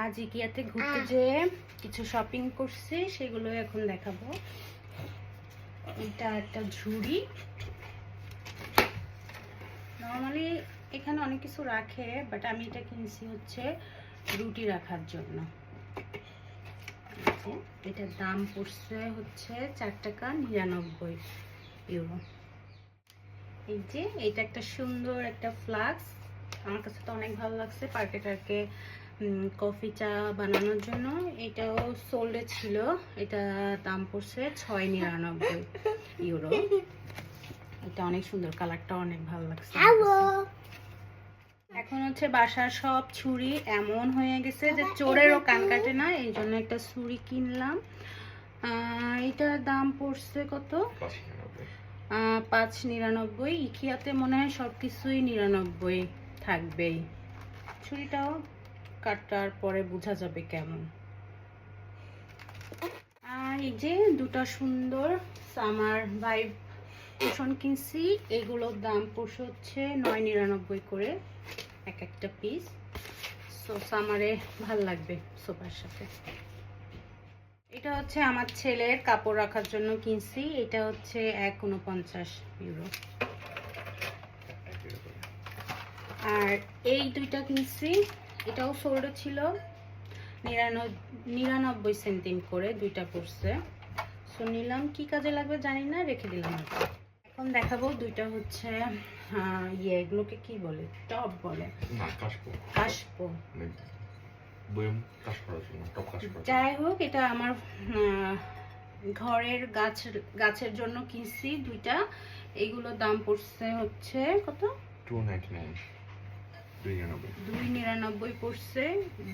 আজ ইকিয়াতে ঘুরতে যেয়ে কিছু শপিং করছি, সেগুলো এখন দেখাবো। এটা একটা ঝুড়ি। নর্মালি এখানে অনেক কিছু রাখে, বাট আমি এটা কিনছি হচ্ছে রুটি রাখার জন্য। এটার দাম পড়ছে হচ্ছে 4 টাকা 99 ইউরো। এই যে এটা একটা সুন্দর একটা ফ্লাক্স, আমার কাছে তো অনেক ভালো লাগছে। পার্কে টার্কে কফি চা বানানোর জন্য এটাও সোল্ডে ছিল। এটা দাম পড়ছে 6.99 ইউরো। এটা অনেক সুন্দর, কালারটা অনেক ভালো লাগছে। এখন হচ্ছে বাসার সব ছুরি এমন হয়ে গেছে যে চোরেরও কান কাটে না, এই জন্য একটা ছুরি কিনলাম। এটার দাম পড়ছে কত? 5.99। ইকিয়াতে মনে হয় সবকিছুই 99 থাকবেই। ছুরিটাও কাটার পরে বোঝা যাবে কেমন। আর এই যে দুটো সুন্দর সামার ভাইব কুশন কিনছি, এগুলোর দাম পড়ছে হচ্ছে 9.99 করে এক একটা পিস। সো সামারে ভাল লাগবে সোফার সাথে। এটা হচ্ছে আমার ছেলের কাপড় রাখার জন্য কিনছি, এটা হচ্ছে 1.49 ইউরো। আর এই দুইটা কিনছি, এটাও সোল্ডে ছিল, 99 সেন্টিম করে দুইটা পড়ছে। সো নিলাম, কি কাজে লাগবে জানি না, রেখে দিলাম। এখন দেখাবো দুইটা হচ্ছে এগুলোকে কি বলে, টপ বলে না, কাশপো। যাই হোক, এটা আমার ঘরের গাছের জন্য কিনছি দুইটা। এগুলোর দাম পড়ছে হচ্ছে কত? 2.99 পড়ছে।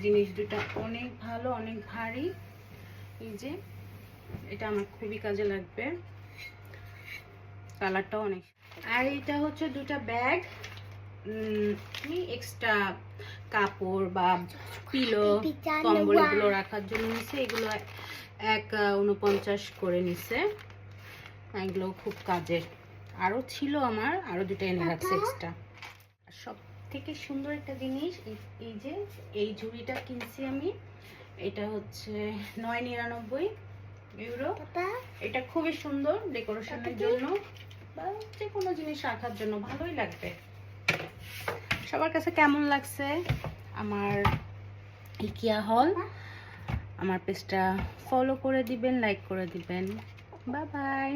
জিনিস দুটা অনেক ভালো, অনেক ভারী। এই যে এটা আমার খুবই কাজে লাগবে, কালারটাও অনেক। আর এটা হচ্ছে দুটা ব্যাগ, এক্সট্রা কাপড় বা পিলো কম্বল এগুলো রাখার জন্য নিছে। এগুলো 1.49 করে নিছে। এগুলো খুব কাজের। আরও ছিল আমার, আরও দুটো এনে রাখছে এক্সট্রা। আর সব থেকে সুন্দর একটা জিনিস, এই যে এই ঝুড়িটা কিনছি আমি, এটা হচ্ছে 9.99 ইউরো। এটা খুবই সুন্দর ডেকোরেশনের জন্য বা যে কোনো জিনিস রাখার জন্য ভালোই লাগবে। সবার কাছে কেমন লাগছে আমার ইকিয়া হল? আমার পেজটা ফলো করে দিবেন, লাইক করে দিবেন। Bye bye.